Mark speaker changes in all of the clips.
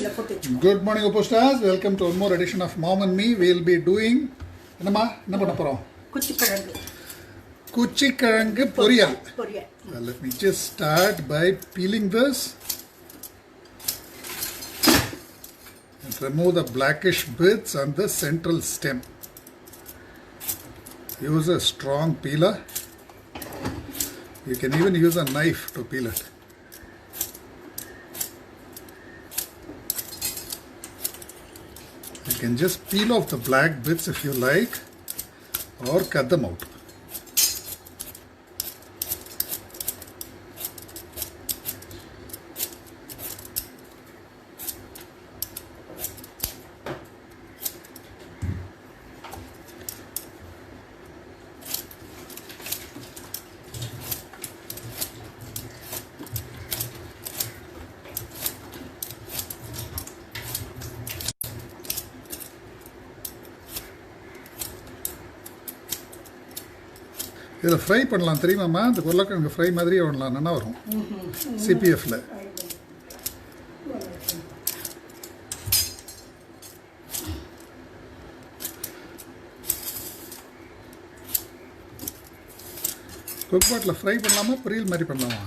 Speaker 1: Good morning, Upostars. Welcome to one more edition of Mom and Me. We'll be doing Kuchikkirangu Poriyal. Let me just start by peeling this and remove the blackish bits on the central stem. Use a strong peeler. You can even use a knife to peel it. You can just peel off the black bits if you like, or cut them out. இதில் fry பண்ணலாம் தெரியுமாம்மா? இந்த உருளைக்கிழங்கு fry மாதிரியே பண்ணலாம், நல்லா வரும் சிபிஎஃப்ல. Cook பாட்டில் fry பண்ணலாமா, பொரியல் மாதிரி பண்ணலாமா?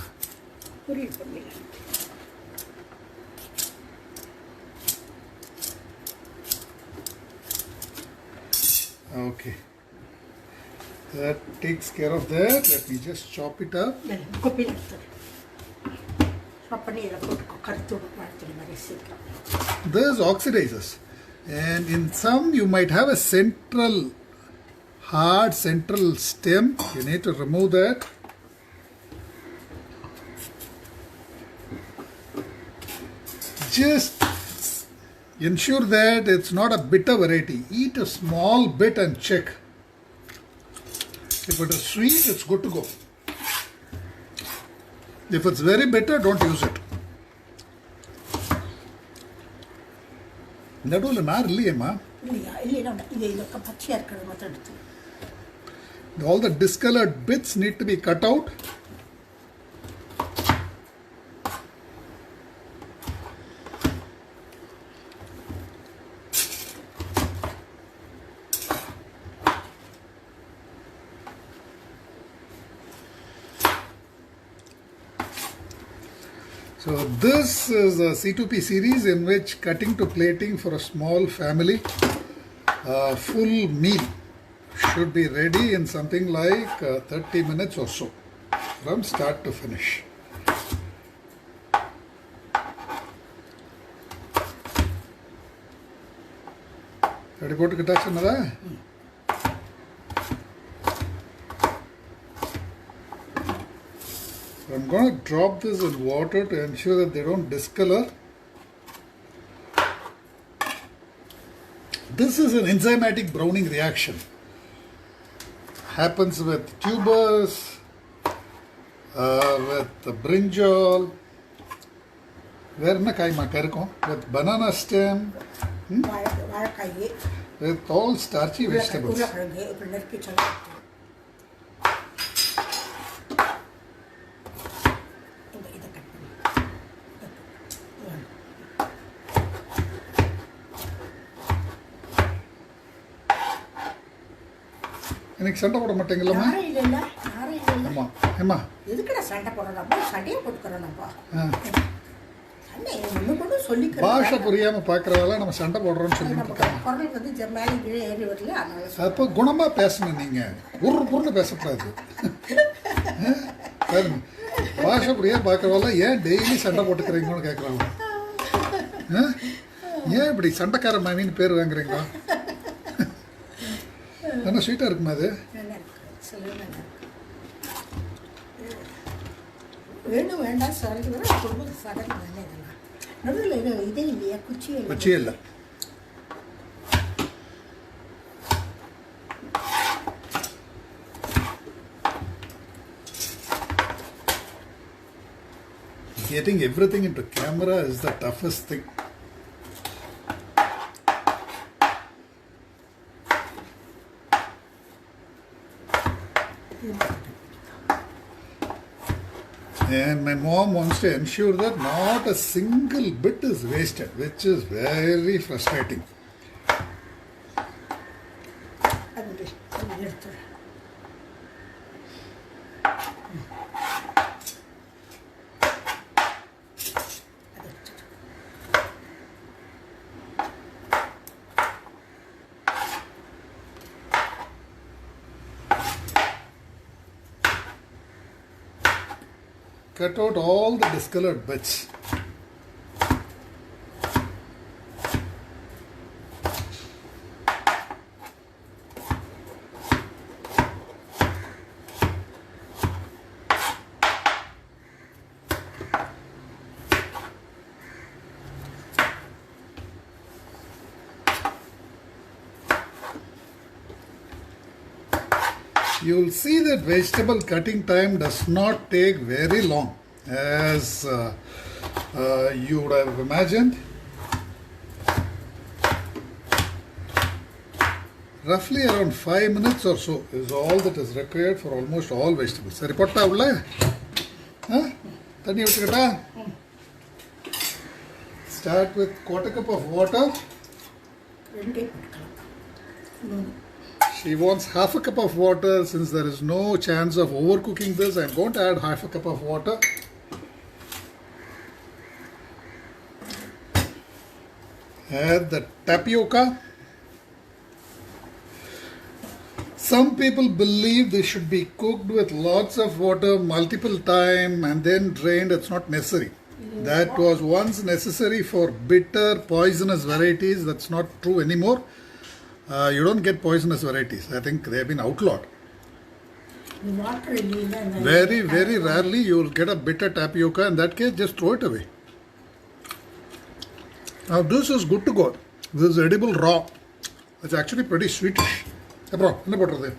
Speaker 1: Okay, that takes care of that. Let me just chop it up. This oxidizes, and in some you might have a hard central stem. You need to remove that. Just ensure that it's not a bitter variety. Eat a small bit and check. If it is sweet, it's good to go. If it's very bitter, don't use it. நடுவில் நார் இல்லையேம்மா? All the discolored bits need to be cut out. So this is a C2P series in which cutting to plating for a small family, full meal should be ready in something like 30 minutes or so from start to finish. Ready to cut another? I'm going to drop this in water to ensure that they don't discolor. This is an enzymatic browning reaction. Happens with tubers, with the brinjal, with banana stem, with all starchy vegetables. எனக்கு சண்டை போட மாட்டேங்கலம்மா? ஆமா ஏம்மா, எதுக்குடா சண்டை போடுறப்பா? சண்டையே போட்டுக்கறனப்பா. பாஷை புரியாம பாக்குறதால நம்ம சண்டை போடுறோம்னு சொல்லிட்டு இருக்காங்க. குரல் வந்து மேலே கீழே ஏறி வரல, அதனால அப்போ குணமா பேசணும். நீங்க உருன்னு பேசக்கூடாது. பாஷை புரியாம பாக்குறதால ஏன் டெய்லி சண்டை போட்டுக்கிறீங்கன்னு கேட்கறாங்க. ஏன் இப்படி சண்டைக்கார மாமின்னு பேர் வாங்குறீங்களா? என்ன ஸ்வீட்டாக இருக்குமா அது? வேணும் வேண்டாம் இதே இல்லையா? குச்சி இல்லை. Getting everything into camera is the toughest thing. And my mom wants to ensure that not a single bit is wasted, which is very frustrating. Cut out all the discolored bits. You will see that vegetable cutting time does not take very long, as you would have imagined. Roughly around 5 minutes or so is all that is required for almost all vegetables. Sari potta ulla? Thanni vittukata? Start with 1/4 cup of water. She wants 1/2 cup of water. Since there is no chance of overcooking this, I am going to add 1/2 cup of water. Add the tapioca. Some people believe this should be cooked with lots of water multiple times and then drained. It's not necessary. That was once necessary for bitter, poisonous varieties. That's not true anymore. You don't get poisonous varieties. I think they have been outlawed. Very, very rarely you will get a bitter tapioca. In that case, just throw it away. Now this is good to go. This is edible raw. It's actually pretty sweetish. Hey bro, என்ன போடுறது?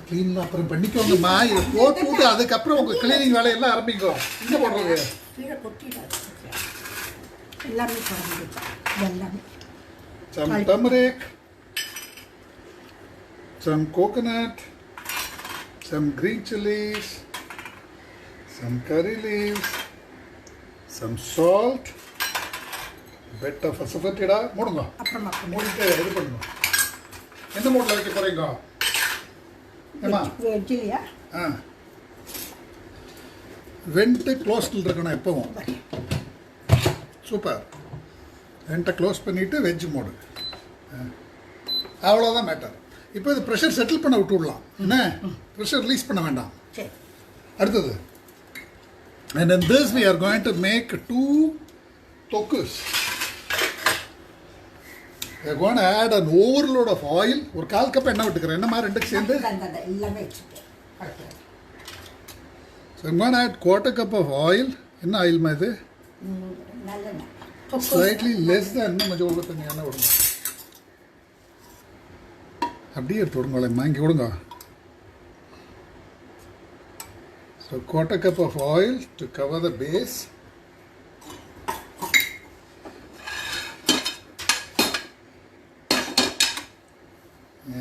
Speaker 1: Clean அப்புறம் பண்ணிக்கோங்கம்மா. இதை போட்டு அதுக்கப்புறம் உங்கள் cleaning வேலையெல்லாம் ஆரம்பிக்கும். என்ன போடுறது? Some turmeric, some coconut, some green chilies, some curry leaves, some salt, bit of asafoetida. மூடுங்க. மூடிட்டு இது பண்ணுங்க. எந்த மூடில் வைக்க போறீங்க? ஏமா? வெஜ்ஜிலியா? வெண்ட் க்ளோஸ்டில் இருக்கணும் எப்பவும். சூப்பர். வெண்ட்டை க்ளோஸ் பண்ணிவிட்டு வெஜ் மோடு. அவ்வளோதான் மேட்டர். இப்போ இது ப்ரெஷர் செட்டில் பண்ண விட்டு விடலாம். என்ன ப்ரெஷர் ரிலீஸ் பண்ண வேண்டாம். அடுத்தது, and in this we are going to make 2 tokus. We are going to add an overload of oil. ஒரு 1/4 கப் எண்ணெய் விட்டுக்கிறேன். என்னமா ரெண்டுக்கு சேர்ந்து? So I'm going to add 1/4 cup of oil. என்ன ஆயில்மா இது? Slightly less than இன்னும் கொஞ்சம் உள்ள தண்ணி எண்ணெய் விடுங்க. அப்படியே எடுத்து விடுங்களேம்மா, இங்கே விடுங்க. So 1/4 cup of oil to cover the base.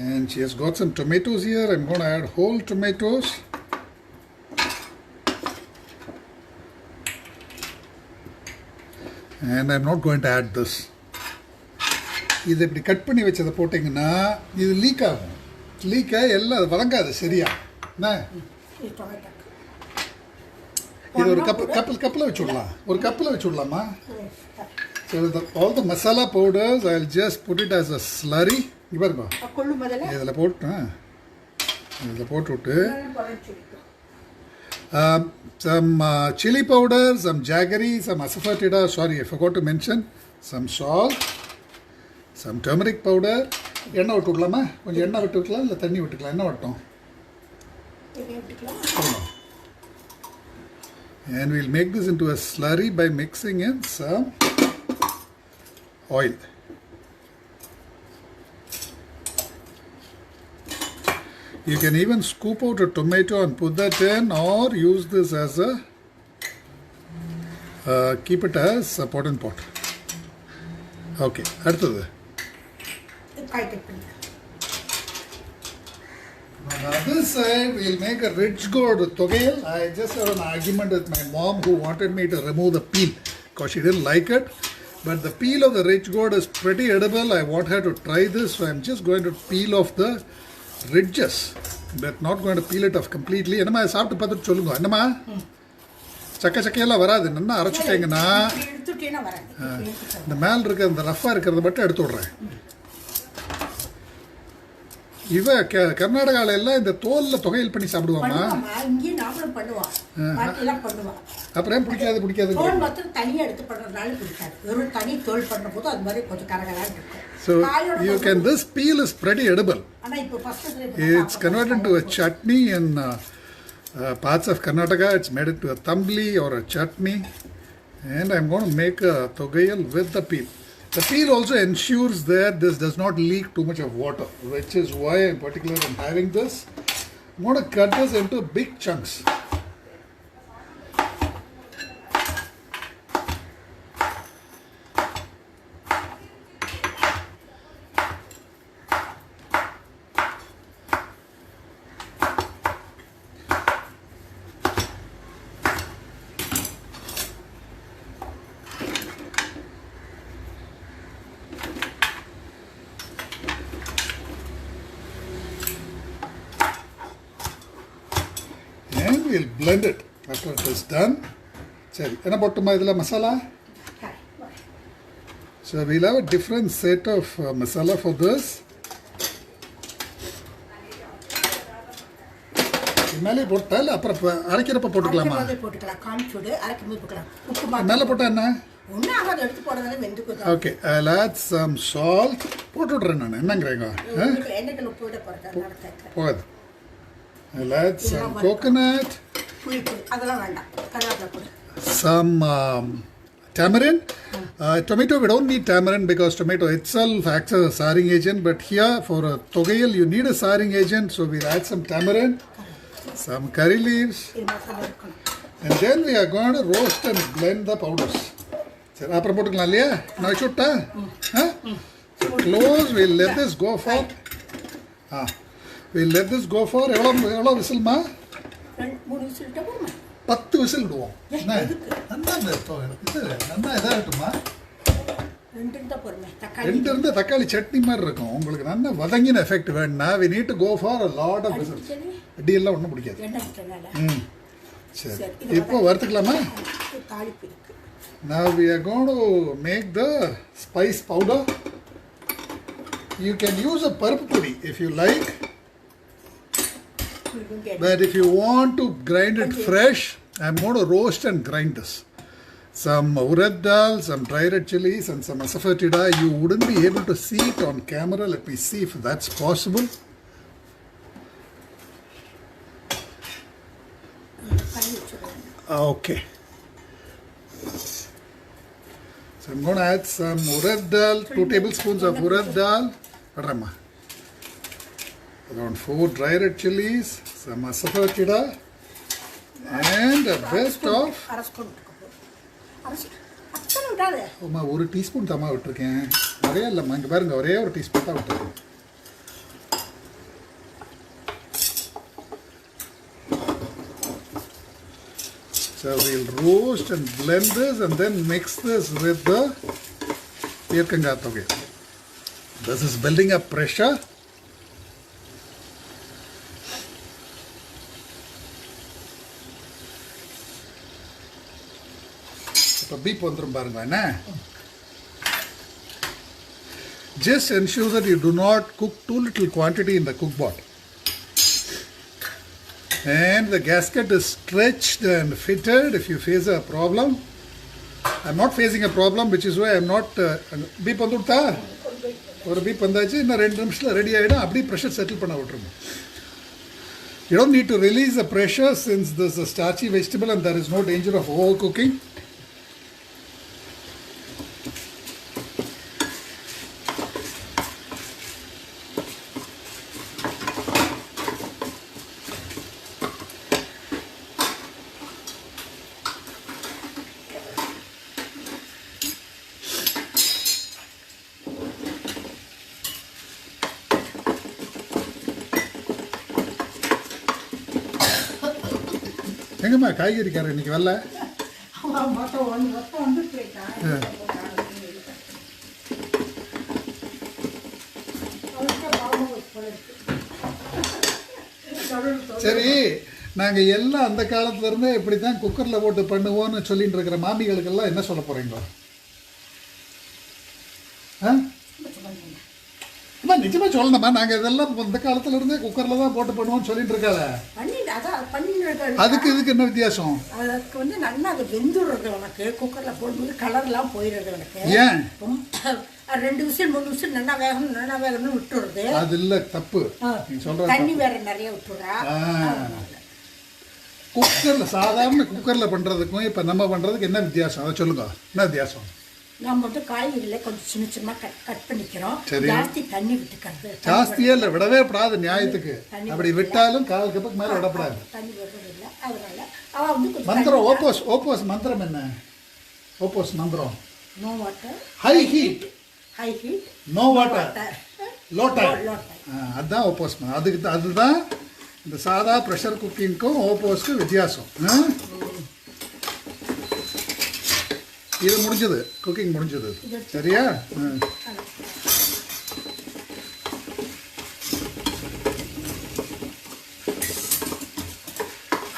Speaker 1: And she has got some tomatoes here. I'm going to add whole tomatoes. And I'm not going to add this. இது இப்படி கட் பண்ணி வச்சதை போட்டிங்கன்னா இது லீக் ஆகும். லீக் ஆகி எல்லாம் அது வதங்காது சரியா. என்ன இது ஒரு கப்பில் வச்சு விடலாம். ஒரு கப்பில் வச்சு விடலாமா? So all the masala powders, I'll just put it as a slurry. இங்கே பாருங்க, இதில் போட்டு விட்டு some chili powder, some jaggery, some asafoetida. Sorry, I forgot to mention. Some salt, some turmeric powder. எண்ணெய் விட்டு விடலாமா? கொஞ்சம் எண்ணெய் விட்டு விட்டுக்கலாம், இல்லை தண்ணி விட்டுக்கலாம். எண்ணெய் விட்டோம். And we'll make this into a slurry by mixing in some oil. You can even scoop out a tomato and put that in, or use this as a keep it as a pot and pot. Okay, அடுத்தது Now this side we'll make a rich gourd togel. I just had an argument with my mom who wanted me to remove the peel because she didn't like it. But the peel of the rich gourd is pretty edible. I want her to try this, so I'm just going to peel off the ridges, but not going to peel it off completely. என்னமா சாப்பிட்டு பார்த்துட்டு சொல்லுங்க. என்னமா சக்க சக்கையெல்லாம் வராது. நல்லா அரைச்சிட்டேங்கன்னா இந்த மேல் இருக்க இந்த ரஃபாக இருக்கிறத மட்டும் எடுத்து விட்றேன். இவ கர்நாடகாவில் எல்லாம் இந்த தோலில் தொகையில் பண்ணி சாப்பிடுவாமா? அப்புறம் ஏன் பிடிக்காது? So you can, this peel is pretty edible. It's converted into a chutney in parts of Karnataka. It's made into a tambli or a chutney, and I'm going to make a togayal with the peel. The peel also ensures that this does not leak too much of water, which is why in particular I'm having this. I'm going to cut this into big chunks. And we'll blend it after it is done. Seri, enna pottuma idla masala? So we'll have a different set of masala for this. மேலே போட்டால் அப்புறம் அரைக்கிறப்ப போட்டுக்கலாமா? மேலே போட்டா என்ன? Okay, I'll add some salt. போட்டுடுறேன் நான். என்னங்கிறீங்க? போகாது. I'll add some coconut, some tamarind. Tomato, we don't need tamarind because tomato itself acts as a souring agent, but here for a togayal you need a souring agent, so we'll add some tamarind, some curry leaves, and then we are going to roast and blend the powders. சரி அப்புறம் போட்டுக்கலாம் இல்லையா? நான் சுட்டா? So close, we'll let this go for we'll let this go for எவ்வளோ விசில்மா? 10 whistle விடுவோம். நல்லா இதாகட்டுமா? 2 இருந்து தக்காளி சட்னி மாதிரி இருக்கும். உங்களுக்கு நல்லா வதங்கின எஃபெக்ட் வேணும்னா we need to go for a lot of whistles. அடியெல்லாம் ஒன்றும் பிடிக்காது. சரி இப்போ வறுத்துக்கலாமா? Now we are going to make the spice powder. You can use a பருப்பு பொடி if you like. But if you want to grind it fresh, I'm going to roast and grind this. Some urad dal, some dry red chilies, and some asafoetida. You wouldn't be able to see it on camera. Let me see if that's possible. Okay. So I'm going to add some urad dal, 2 tablespoons of urad dal. Around 4 dry red chilies, some asafoetida, and a bit of. அம்மா 1 teaspoon தாம்மா விட்டுருக்கேன். நிறைய இல்லைம்மா, இங்கே பாருங்க ஒரே 1 teaspoon தான் விட்டுருக்கேன். So we'll roast and blend this and then mix this with the pierkanga toge. This is building up pressure. இப்போ பீப் வந்துடும் பாருங்க என்ன. Just ensure that you do not cook too little quantity in the cook pot. And the gasket is stretched and fitted if you face a problem. I'm not facing a problem, which is why I'm not. Beep வந்துட்டா ஒரு beep வந்தாச்சு, இன்னும் 2 நிமிஷத்தில் ready ஆகிடும். அப்படியே pressure settle பண்ண விட்டுருங்க. You don't need to release the pressure since this is a starchy vegetable and there is no danger of overcooking. எங்கம்மா காய்கறிக்காரர் இன்னைக்கு வரல? சரி, நாங்கள் எல்லாம் அந்த காலத்துலேருந்தே இப்படி தான் குக்கரில் போட்டு பண்ணுவோன்னு சொல்லிட்டு இருக்கிற மாமிகளுக்கெல்லாம் என்ன சொல்ல போகிறீங்களோ? அம்மா நிச்சயமாக சொல்லணும்மா, நாங்கள் இதெல்லாம் இந்த காலத்துலேருந்தே குக்கரில் தான் போட்டு பண்ணுவோம்னு சொல்லிட்டு இருக்காள. அதுக்கு இதுக்கு என்ன வித்தியாசம்?
Speaker 2: அதுக்கு வந்து நல்லா அது வெந்துடுறது உனக்கு, குக்கரில் போடும்போது கலர்லாம் போயிடுறது உனக்கு.
Speaker 1: ஏன்?
Speaker 2: 2 விசில் 3 விசில் நல்லா வேகணும்னு விட்டுடுறது.
Speaker 1: அது இல்லை தப்பு, நீ சொல்ற
Speaker 2: தண்ணி வேற நிறைய விட்டுறா.
Speaker 1: குக்கரில் சாதாரண குக்கரில் பண்ணுறதுக்கும் இப்போ நம்ம பண்ணுறதுக்கு என்ன வித்தியாசம்? அதை சொல்லுங்க, என்ன வித்தியாசம்?
Speaker 2: நம்ம வந்து காய்கறியில் கொஞ்சம் சின்ன சின்ன கட் பண்ணிக்கிறோம். ஜாஸ்தி தண்ணி விட்டுக்கிறது.
Speaker 1: ஜாஸ்தியே இல்லை, விடவே கூடாது நியாயத்துக்கு. அப்படி விட்டாலும் 1/4 கப்புக்கு மேலே விடக்கூடாது.
Speaker 2: தண்ணி விடுறது இல்லை, அதனால அவள் வந்து
Speaker 1: மந்திரம் ஓப்போஸ் மந்திரம் என்ன? ஓப்போஸ் மந்திரம்
Speaker 2: no water,
Speaker 1: high heat, no water, low time. அதுதான் ஓப்போஸ். அதுதான் இந்த சாதா ப்ரெஷர் குக்கிங்க்கும் ஓப்போஸ்க்கும் வித்தியாசம். இது முடிஞ்சது, குக்கிங் முடிஞ்சது, சரியா?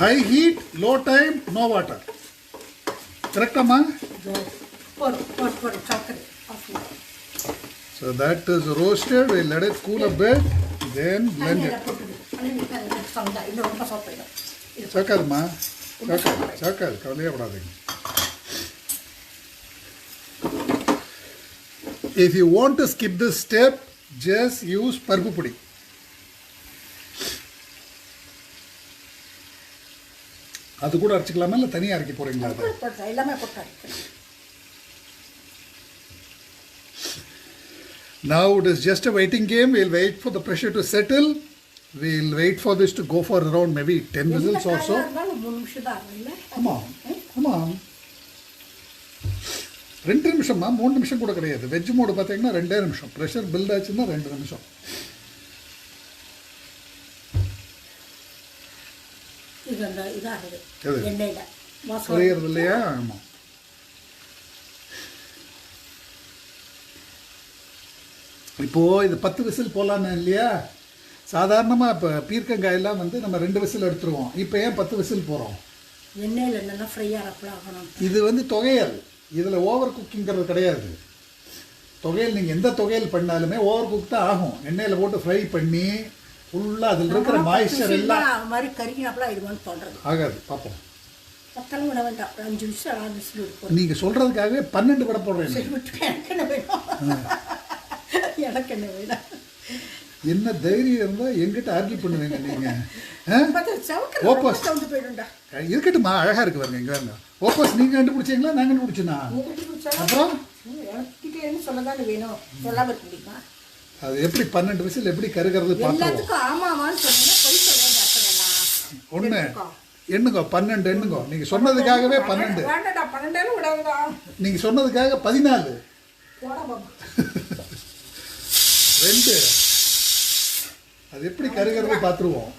Speaker 1: High heat, low time, no water. கரெக்டாமா? So that is roasted. We'll let it cool a bit, then blend it. சாக்காதுமா, சாக்காது, கவலையே படாதீங்க. If you want to skip this step, just use பருப்பு பொடி. அது கூட அரைச்சிக்கலாமா இல்லை தனியாக அரைக்க போறீங்களா?
Speaker 2: எல்லாமே போட்டு அரைக்கலாம்.
Speaker 1: Now it is just a waiting game. We'll wait for the pressure to settle. We'll wait for this to go for around maybe 10 whistles or so. ஆமாம் ஆமாம், 2 நிமிஷம்மா, 3 நிமிஷம் கூட கிடையாது. வெஜ் மோடு பார்த்தீங்கன்னா 2 நிமிஷம். ப்ரெஷர் பில்ட் ஆச்சுன்னா 2 நிமிஷம். புரியுறது இல்லையா? ஆமாம். இப்போது இது 10 விசில் போகலான்னு இல்லையா? சாதாரணமாக இப்போ பீர்க்கங்காயெல்லாம் வந்து நம்ம 2 விசில் எடுத்துருவோம். இப்போ ஏன் 10 விசில் போகிறோம்?
Speaker 2: எண்ணெயில் என்னென்னா ஃப்ரையாக ஆகணும்.
Speaker 1: இது வந்து தொகையல், இதில் ஓவர் குக்கிங்கிறது கிடையாது. தொகையல் நீங்கள் எந்த தொகையல் பண்ணாலுமே ஓவர் குக் தான் ஆகும். எண்ணெயில் போட்டு ஃப்ரை பண்ணி ஃபுல்லாக அதில் இருக்கிற மாய்ஸ்சர் எல்லாம்
Speaker 2: மாதிரி கறிக்கினாப்பெல்லாம் ஆகிடுவான்னு சொல்கிறது.
Speaker 1: ஆகாது, பார்ப்போம்.
Speaker 2: 10 விட வேண்டாம், 5 விசில் 6 விசில் இருக்கும்.
Speaker 1: நீங்கள் சொல்கிறதுக்காகவே 12 விட போடுறேன்.
Speaker 2: எனக்கு என்ன வேணும்? எனக்கு என்ன வேணும்?
Speaker 1: என்ன தைரியம் இருந்தால் எங்கிட்ட ஆர்கியூ பண்ணுவீங்க நீங்கள்?
Speaker 2: ஓப்போஸ்
Speaker 1: இருக்கட்டுமா, அழகாக இருக்கு பாருங்க. இங்கே வேணும் ஓப்போஸ் நீங்கள் கண்டுபிடிச்சிங்களா நான் கண்டுபிடிச்சேனா? அப்புறம்
Speaker 2: சொல்லதானே வேணும், சொல்லாம இருக்க முடியுமா?
Speaker 1: அது எப்படி 12 விசில் எப்படி கருகிறது
Speaker 2: எல்லாத்துக்கும் ஆமாவான்னு சொன்னீங்கன்னா போய் சொல்ல.
Speaker 1: ஒன்று எண்ணுங்கோ, 12 எண்ணுங்கோ. நீங்கள் சொன்னதுக்காகவே 12.
Speaker 2: வேண்டாடா, 12 விடாதா.
Speaker 1: நீங்கள் சொன்னதுக்காக 14. 2. அது எப்படி கருகிறது பார்த்துருவோம்.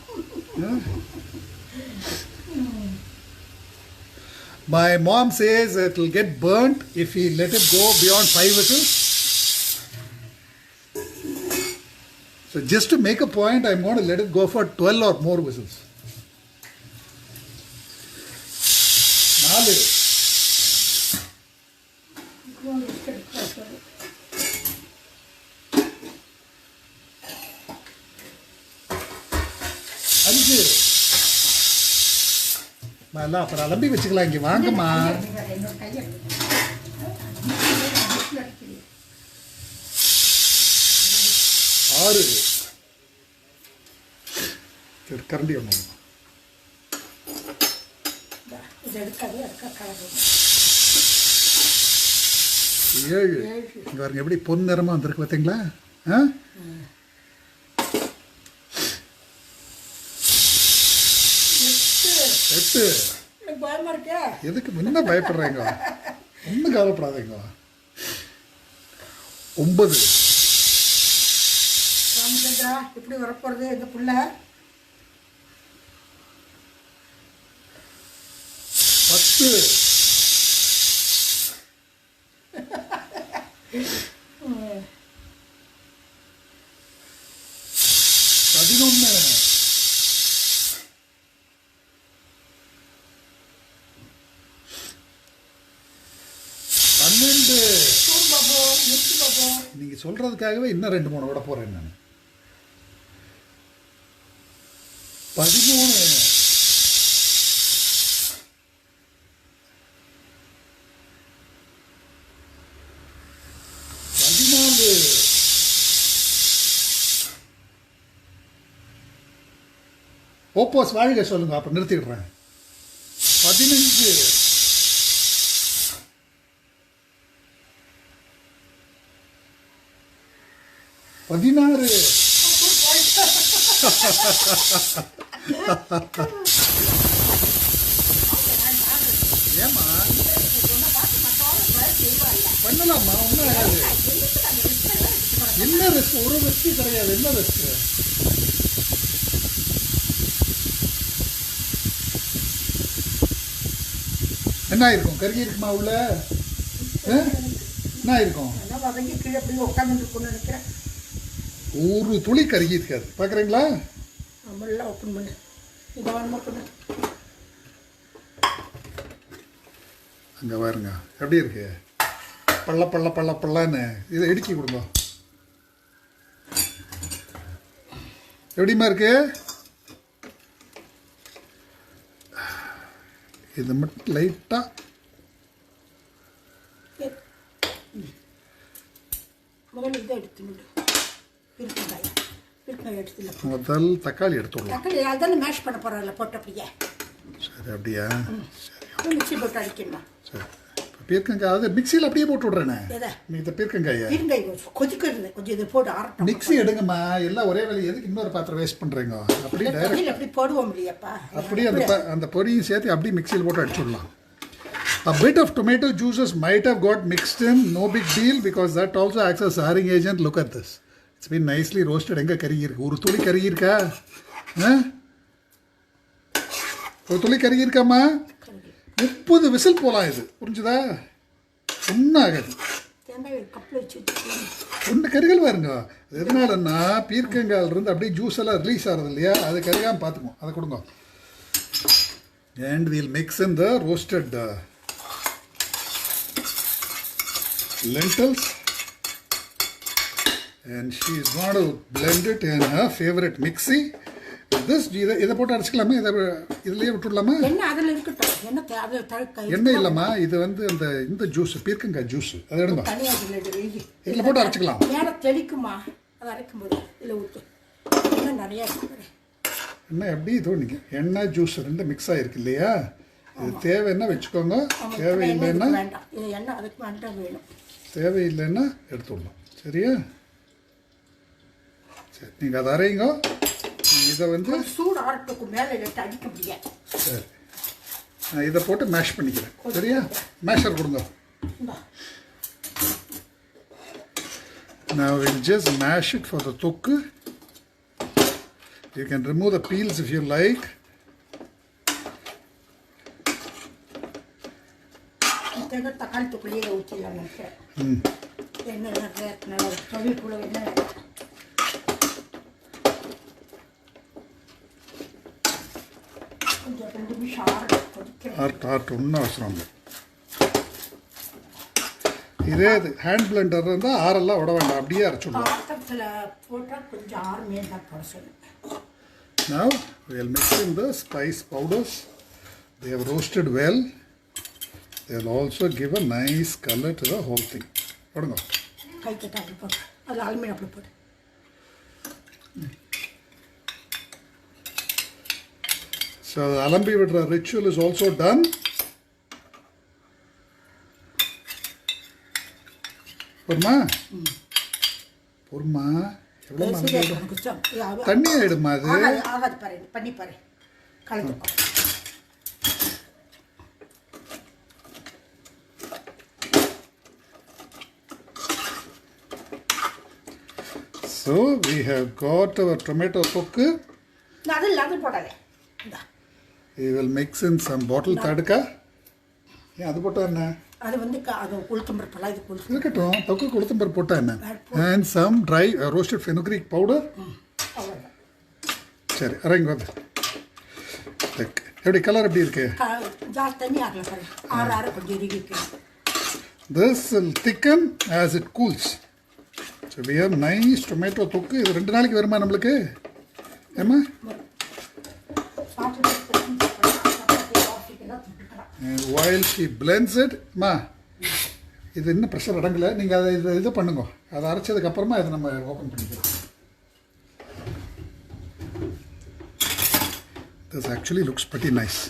Speaker 1: My mom says it will get burnt if we let it go beyond 5 whistles. So just to make a point, I'm going to let it go for 12 or more whistles. 4. எல்லாம் அப்புறம் அலம்பி வச்சுக்கலாம். இங்கே வாங்கம்மா. 6. சரி, கரண்டி ஒன்று. 7. இங்கே பாருங்க எப்படி பொன் நிறமாக வந்திருக்கு பார்த்தீங்களா? 8. எதுக்கு முன்ன பயப்படுறீங்க? ஒன்றும் கவலைப்படாதீங்க. 9.
Speaker 2: எப்படி வரப்போறது இந்த புள்ள?
Speaker 1: பதினொன்று, 12. நீங்க சொல்றதுக்காகவே இன்னும் 2-3 விட போறேன் நான். 13. 14. ஓப்போஸ் வாழ்க சொல்லுங்க, அப்ப நிறுத்திடுறேன். 15. 16. ஏமா பண்ணலாமா? ஒன்றும் ஆகாது. என்ன ரிஸ்க்? ஒரு ரிஸ்க் கிடையாது. என்ன ரிஸ்க்? என்ன இருக்கும்? கருகி இருக்குமா உள்ள? என்ன இருக்கும்? ஒரு துளி கருகி இருக்காது. பார்க்குறீங்களா?
Speaker 2: ஓப்பன் பண்ணு, நிதானமாக பண்ணு.
Speaker 1: அங்கே பாருங்க எப்படி இருக்கு, பள்ள பள்ள பள்ள பள்ளன்னு. இதை இடுக்கி கொடுங்க. எப்படிமா இருக்கு? இது மட்டும் லைட்டாக முதல் தக்காளி எடுத்துடலாம்.
Speaker 2: தக்காளி அதெல்லாம் மேஷ் பண்ண போகிறோம்ல, போட்டு அப்படியே.
Speaker 1: சரி, அப்படியா? சரி,
Speaker 2: மிக்சி போட்டு அடிக்கணும்.
Speaker 1: சரி. பீர்க்கங்காய் அது மிக்சியில் அப்படியே போட்டு விட்றேனே. நீ இந்த பீர்க்கங்காயை
Speaker 2: கொதிக்கிறது கொஞ்சம் இது போட்டு ஆரட்டும்.
Speaker 1: மிக்சி எடுங்கம்மா. எல்லாம் ஒரே வேலை, எதுக்கு இன்னொரு பாத்திரம் வேஸ்ட் பண்ணுறீங்க? அப்படியே டைரக்ட்
Speaker 2: அப்படி போடுவோம் இல்லையாப்பா.
Speaker 1: அப்படியே அந்த பொரியும் சேர்த்து அப்படியே மிக்சியில் போட்டு அடிச்சுடலாம். A bit of tomato juices might have got mixed in, no big deal, because that also acts as souring agent. Look at this. It's been nicely roasted. எங்கே கருகி இருக்கு? ஒரு துளி கருகி இருக்கா? ஒரு துளி கருகி இருக்காம்மா? 30 விசில் போகலாம். இது புரிஞ்சுதா? ஒன்றும் ஆகாது. ஒன்று கருகல் பாருங்க. எதனாலன்னா பீர்க்கங்காயிலிருந்து அப்படியே ஜூஸ் எல்லாம் ரிலீஸ் ஆகிறது இல்லையா, அது கருகாமல் பார்த்துக்குவோம். அதை கொடுங்க. And we'll mix in the roasted lentils, and she is going to blend it in her favorite mixie. This இதை போட்டு அடிச்சுக்கலாமா? இதுலயே விட்டுடலாமா? எண்ணெய் இல்லைம்மா, இது வந்து இந்த ஜூஸ், பீர்க்கங்காய் ஜூஸ். அதை எடுங்க, இதில் போட்டு அரைச்சிக்கலாம்.
Speaker 2: தெளிக்குமா? அதை அரைக்கும் போது இதில் ஊற்று. நிறையா
Speaker 1: எண்ணெய் எப்படி இது நீங்கள் எண்ணெய் ஜூஸ் ரெண்டு மிக்ஸ் ஆகிருக்கு இல்லையா? இது தேவைன்னா வச்சுக்கோங்க, தேவையில்லைன்னா தேவையில்லைன்னா எடுத்துடலாம். சரியா? சரி, நீங்கள் அதை அரைங்க. இதை வந்து
Speaker 2: சூடு ஆறட்டுக்கு மேலே அடிக்க முடியாது.
Speaker 1: சரி, நான் இதை போட்டு மேஷ் பண்ணிக்கிறேன். சரியா? மேஷர் கொடுங்க. Now we'll just mash it for the தொக்கு. You can remove the peels if you like.
Speaker 2: தக்காளி தொக்குலேயே ஊற்றிடலாம் நினைக்கிறேன். எண்ணெய் நல்லா தொழில் எண்ணெய் கொஞ்சம் 2 நிமிஷம்
Speaker 1: ஆர்ட் ஒன்றும் அவசரம் இல்லை. இதே இது ஹேண்ட் பிளெண்டர் இருந்தால் ஆறெல்லாம் விட வேண்டாம், அப்படியே அரைச்சுடலாம்.
Speaker 2: போட்டால் கொஞ்சம் ஆறுமே தான் போட சொல்லுங்கள்.
Speaker 1: Now we will mix in the spice powders. They have roasted well. They will also give a nice color to the whole thing. போடுங்க.
Speaker 2: கை கட்ட அப்படி போடு, அது அலுமினியம் அப்படி போடு.
Speaker 1: So the அலம்பி விடுற ritual is also done. பொறுமா பொறுமா தண்ணி ஆயிடுமா? அது
Speaker 2: ஆகாது பாரு, பண்ணி பாரு, கலந்துக்கோ.
Speaker 1: So we have got our tomato தொக்கு.
Speaker 2: அது போடாதே.
Speaker 1: We will mix in some bottle tadka. ஏன் அது போட்டால் என்ன?
Speaker 2: அது வந்து அது உளுத்தம்பருப்பெல்லாம் இது கொளுத்து
Speaker 1: இருக்கட்டும், தொக்கு உளுத்தம்பருப்பு போட்டால் என்ன? And some dry roasted fenugreek powder.
Speaker 2: அவ்வளோதான்.
Speaker 1: சரி, அரங்க வந்து எப்படி கலர் எப்படி இருக்கு?
Speaker 2: ஜாஸ்தி தண்ணி ஆகல பாரு, ஆற கொஞ்சம் இருக்கு.
Speaker 1: This will thicken as it cools. So we have nice tomato தொக்கு. இது 2 நாளைக்கு வருமா நம்மளுக்கு? ஏமா? And while she blends it, ma, இது இன்னும் ப்ரெஷர் அடங்கலை. நீங்கள் அதை இது பண்ணுங்க. அதை அரைச்சதுக்கப்புறமா இதை நம்ம ஓப்பன் பண்ணிக்கிறோம். This actually looks pretty nice.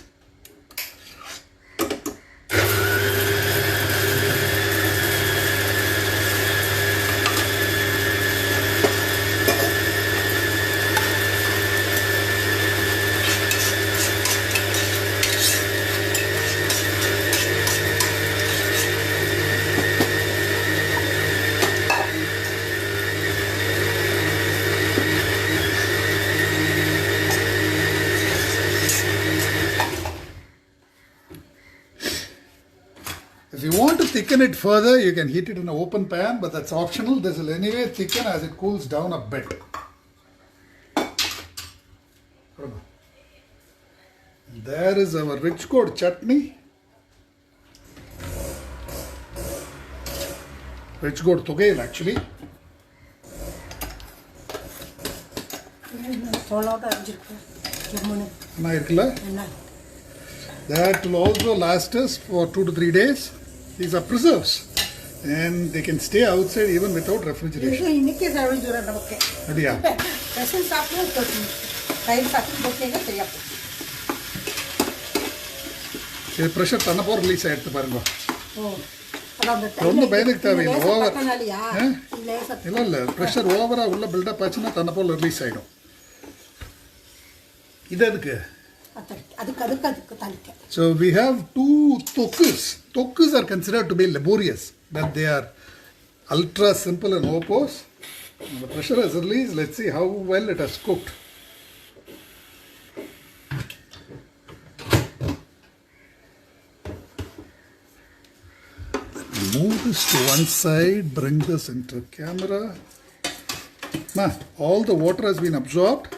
Speaker 1: If you want to thicken it further, you can heat it in an open pan, but that's optional. This will anyway thicken as it cools down a bit. There is our rich gourd chutney. Rich gourd togayal actually. That will also last us for 2 to 3 days. These are preserves and they can stay outside even without refrigeration. Adiya. The pressure tanapor release ஆயிடுது பாருங்க. ரொம்ப பயந்துக்கு தேவையில்லை. Over இல்லை pressure ஓவராக உள்ள build up ஆச்சுன்னா தன்னப்போல் release ஆகிடும். இது அதுக்கு. So we have 2 tokkus. Tokkus are considered to be laborious, but they are ultra simple and opposed. The pressure is released. Let's see how well it has cooked. Move this to one side, bring this into camera. Ma, all the water has been absorbed.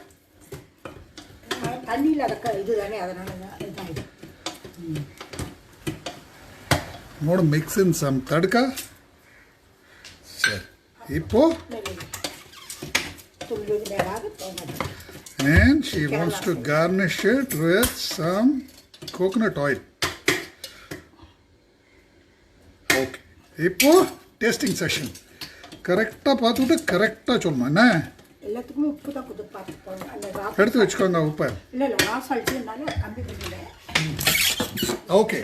Speaker 1: I'm going to mix in some tadka. And she wants to garnish it with some coconut oil. Okay. இப்போ tasting session. கரெக்டாக பார்த்துட்டு கரெக்டாக சொல்லணும் என்ன? எல்லாத்துக்குமே உப்பு தான் கொடுத்து பார்த்துக்கோங்க. எடுத்து வச்சுக்கோங்க உப்பை. இல்லை okay,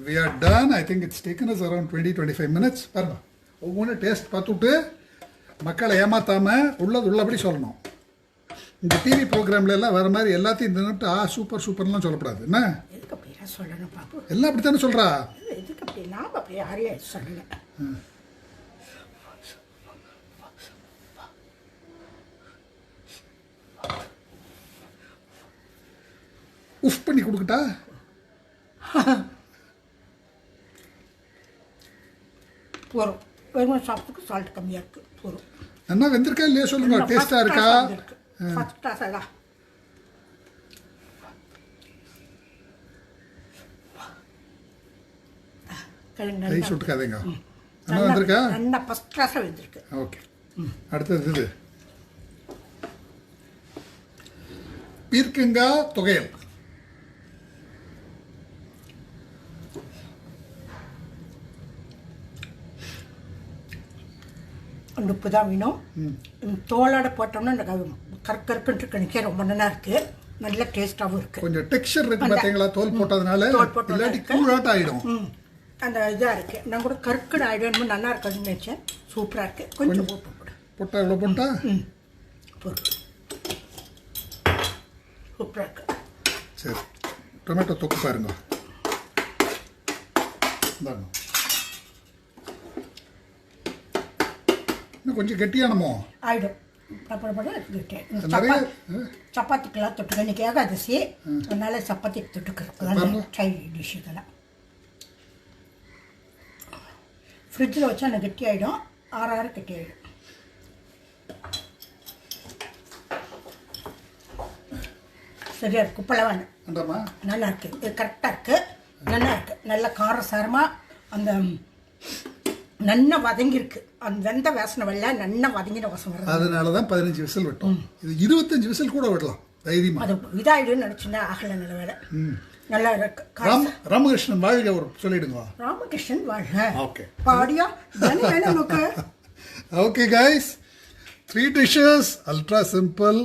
Speaker 1: we are done. I think it's taken us around 20-25 minutes. பாருங்க, ஒவ்வொன்று டேஸ்ட் பார்த்துட்டு மக்களை ஏமாத்தாமல் உள்ளபடி சொல்லணும். இந்த டிவி ப்ரோக்ராம்ல எல்லாம் வேறு மாதிரி எல்லாத்தையும் தின்னுட்டு சூப்பர் சூப்பர்லாம் சொல்லக்கூடாது என்ன? சொல்லணும் பாப்பு. எல்லாம் அப்படி தானே சொல்கிறா? எதுக்கு அப்படி? நாம் அப்படி யாரையும் சொல்லலை. உஃப் பண்ணி கொடுக்கட்டா? போகிறோம். வெறும் சாப்பிட்டுக்கு சால்ட் கம்மியாக இருக்குது. போகிறோம். என்ன வெந்திருக்கா இல்லையா சொல்லுங்க. டேஸ்ட்டாக இருக்கா? ஃபஸ்ட் கிளாஸாக. கை சுட்டுக்காதீங்க. என்ன வந்திருக்கா? நல்லா ஃபஸ்ட் கிளாஸாக வந்திருக்கு. ஓகே, அடுத்தது இது பீர்க்கங்காய் தொகையல். அந்த உப்பு தான் வேணும். தோலோட போட்டோம்னா அந்த கற்கருப்புன்னு கணிக்க ரொம்ப நல்லா இருக்குது. நல்ல டேஸ்ட்டாகவும் இருக்குது. கொஞ்சம் டெக்ஸ்சர் இருக்குது பார்த்தீங்களா? தோல் போட்டதுனால இல்லாட்டி கூழாட்டம் ஆகிடும். அந்த இதாக இருக்குது. நான் கூட கற்கடு ஆகிடும் நல்லா இருக்குதுன்னு நினச்சேன். சூப்பராக இருக்குது. கொஞ்சம் போட்டா எவ்வளோ போட்டா போட்டு சூப்பராக இருக்குது. சரி, டொமேட்டோ தொக்கு பாருங்க. இந்தாங்க, இன்னும் கொஞ்சம் கெட்டியானமோ ஆகிடும். சப்பாத்திக்கெல்லாம் தொட்டுக்க இன்னைக்கு ஏகாதசி, அதனால சப்பாத்திக்கு தொட்டுக்கிறோம். ட்ரை டிஷ் இதெல்லாம்
Speaker 2: ஃப்ரிட்ஜில் வச்சா எனக்கு கெட்டியாயிடும், ஆற கெட்டியாயிடும். சரியா இருக்கு, உப்பெல்லாம் வேணும். நல்லா இருக்கு, இது கரெக்டாக இருக்கு, நல்லா இருக்கு, நல்ல காரசாரமாக அந்த நல்லா வதங்கியிருக்கு. அந்த வெந்த வாசனை வரல, நல்லா வதங்கின வாசனை வருது.
Speaker 1: அதனால தான் 15 விசில் விட்டோம். இது 25 விசில் கூட விடலாம் தைரியமா.
Speaker 2: அது இதாயிடுன்னு நினச்சின்னா ஆகலை, நல்ல வேலை. நல்லா இருக்கு.
Speaker 1: ராமகிருஷ்ணன் வாழ்க ஒரு சொல்லிடுங்க.
Speaker 2: ராமகிருஷ்ணன் வாழ்க.
Speaker 1: ஓகே
Speaker 2: பாடியா வேணும் உனக்கு.
Speaker 1: Okay guys, 3 dishes, ultra simple.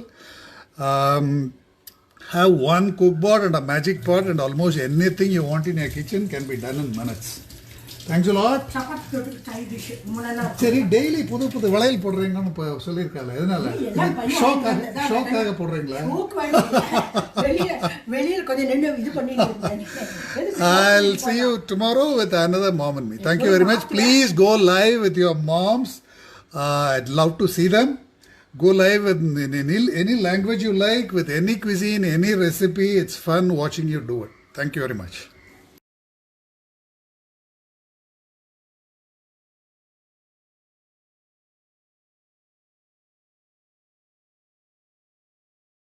Speaker 1: Have one cook board and a magic pot, and almost anything you want in your kitchen can be done in minutes. Thanks a lot.
Speaker 2: Chapati தொட்டு சைட் டிஷ் முன்னெல்லாம்
Speaker 1: சரி, daily புது புது விளையல் போடுறீங்கன்னு இப்போ சொல்லியிருக்காங்க. எதனால ஷோக்காக போடுறீங்களா?
Speaker 2: வெளியில கொஞ்சம் நின்று இது பண்ணிட்டு.
Speaker 1: I'll see you tomorrow with another mom and me. Thank you very much. Please go live with your moms. I'd love to see them. Go live in any language you like, with any cuisine, any recipe. It's fun watching you do it. Thank you very much.